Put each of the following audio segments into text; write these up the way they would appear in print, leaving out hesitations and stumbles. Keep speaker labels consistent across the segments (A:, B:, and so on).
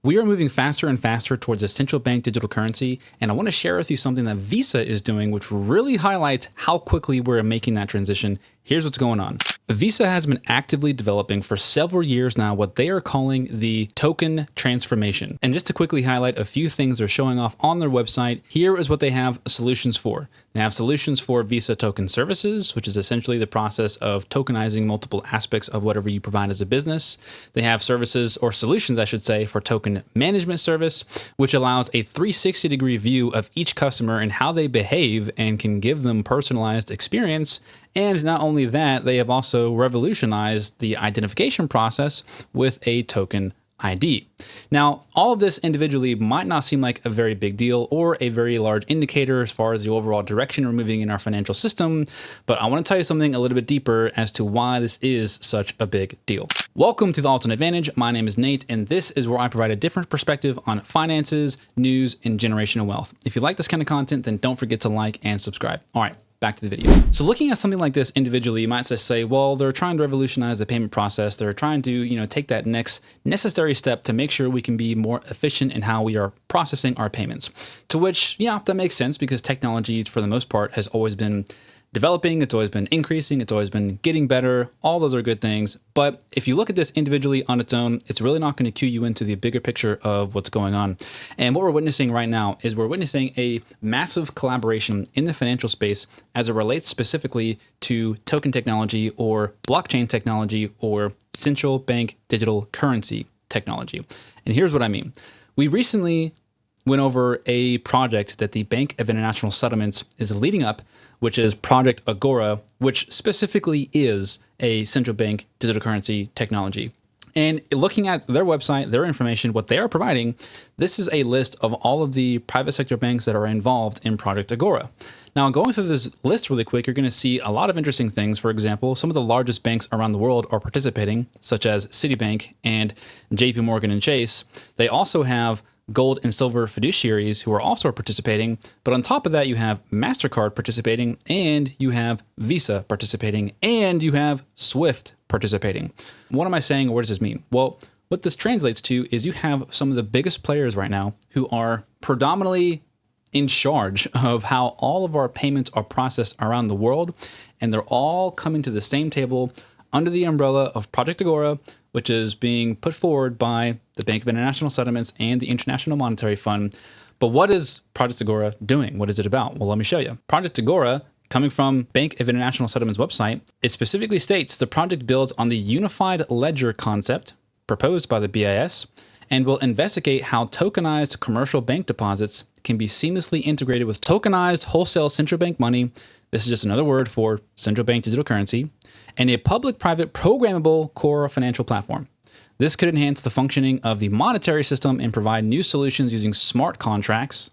A: We are moving faster and faster towards a central bank digital currency, and I want to share with you something that Visa is doing, which really highlights how quickly we're making that transition. Here's what's going on. Visa has been actively developing for several years now what they are calling the token transformation. And just to quickly highlight a few things they're showing off on their website, here is what they have solutions for. They have solutions for Visa Token Services, which is essentially the process of tokenizing multiple aspects of whatever you provide as a business. They have services, or solutions I should say, for Token Management Service, which allows a 360-degree view of each customer and how they behave and can give them personalized experience. And not only that, they have also revolutionized the identification process with a token ID. Now, all of this individually might not seem like a very big deal or a very large indicator as far as the overall direction we're moving in our financial system, but I want to tell you something a little bit deeper as to why this is such a big deal. Welcome to the AlterNate Vantage. My name is Nate, and this is where I provide a different perspective on finances, news, and generational wealth. If you like this kind of content, then don't forget to like and subscribe. All right. Back to the video. So looking at something like this individually, you might just say, well, they're trying to revolutionize the payment process. They're trying to, take that next necessary step to make sure we can be more efficient in how we are processing our payments. To which, yeah, that makes sense because technology, for the most part, has always been developing, it's always been increasing, it's always been getting better. All those are good things. But if you look at this individually on its own, it's really not going to cue you into the bigger picture of what's going on. And what we're witnessing right now is we're witnessing a massive collaboration in the financial space as it relates specifically to token technology or blockchain technology or central bank digital currency technology. And here's what I mean. We recently went over a project that the Bank of International Settlements is leading up, which is Project Agora, which specifically is a central bank digital currency technology. And looking at their website, their information, what they are providing, this is a list of all of the private sector banks that are involved in Project Agora. Now, going through this list really quick, you're going to see a lot of interesting things. For example, some of the largest banks around the world are participating, such as Citibank and JP Morgan and Chase. They also have gold and silver fiduciaries who are also participating. But on top of that, you have MasterCard participating, and you have Visa participating, and you have Swift participating. What am I saying? What does this mean? Well, what this translates to is you have some of the biggest players right now who are predominantly in charge of how all of our payments are processed around the world. And they're all coming to the same table under the umbrella of Project Agora, which is being put forward by the Bank of International Settlements and the International Monetary Fund. But what is Project Agora doing? What is it about? Well, let me show you. Project Agora, coming from Bank of International Settlements website, it specifically states the project builds on the unified ledger concept proposed by the BIS and will investigate how tokenized commercial bank deposits can be seamlessly integrated with tokenized wholesale central bank money. This is just another word for central bank digital currency, and a public-private programmable core financial platform. This could enhance the functioning of the monetary system and provide new solutions using smart contracts,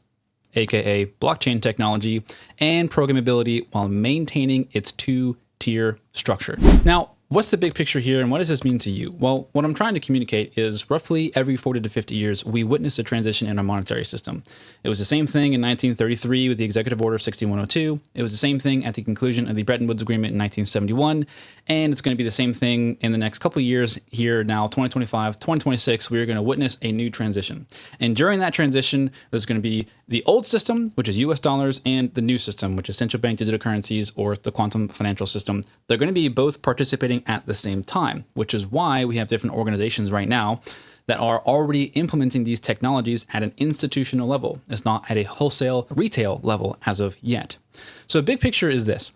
A: aka blockchain technology, and programmability while maintaining its two-tier structure. Now, what's the big picture here, and what does this mean to you? Well, what I'm trying to communicate is roughly every 40 to 50 years, we witness a transition in our monetary system. It was the same thing in 1933 with the Executive Order 6102. It was the same thing at the conclusion of the Bretton Woods Agreement in 1971. And it's going to be the same thing in the next couple of years here now, 2025, 2026, we are going to witness a new transition. And during that transition, there's going to be the old system, which is US dollars, and the new system, which is central bank digital currencies or the quantum financial system. They're going to be both participating at the same time, which is why we have different organizations right now that are already implementing these technologies at an institutional level. It's not at a wholesale retail level as of yet. So a big picture is this.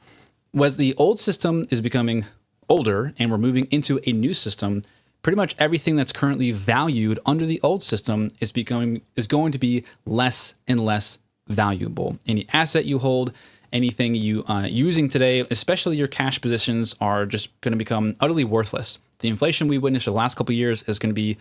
A: As the old system is becoming older and we're moving into a new system, pretty much everything that's currently valued under the old system is going to be less and less valuable. Any asset you hold, anything you using today, especially your cash positions, are just going to become utterly worthless. The inflation we witnessed for the last couple of years is going to be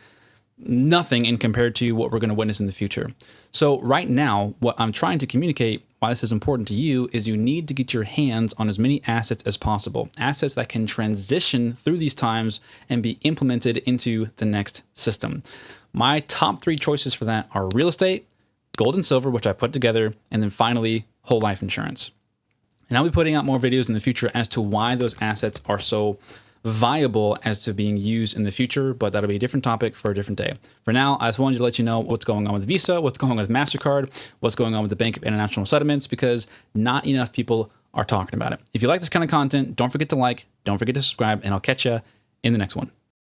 A: nothing in compared to what we're going to witness in the future. So right now, what I'm trying to communicate, why this is important to you, is you need to get your hands on as many assets as possible. Assets that can transition through these times and be implemented into the next system. My top 3 choices for that are real estate, gold and silver, which I put together, and then finally, whole life insurance. And I'll be putting out more videos in the future as to why those assets are so viable as to being used in the future, but that'll be a different topic for a different day. For now, I just wanted to let you know what's going on with Visa, what's going on with MasterCard, what's going on with the Bank of International Settlements, because not enough people are talking about it. If you like this kind of content, don't forget to like, don't forget to subscribe, and I'll catch you in the next one.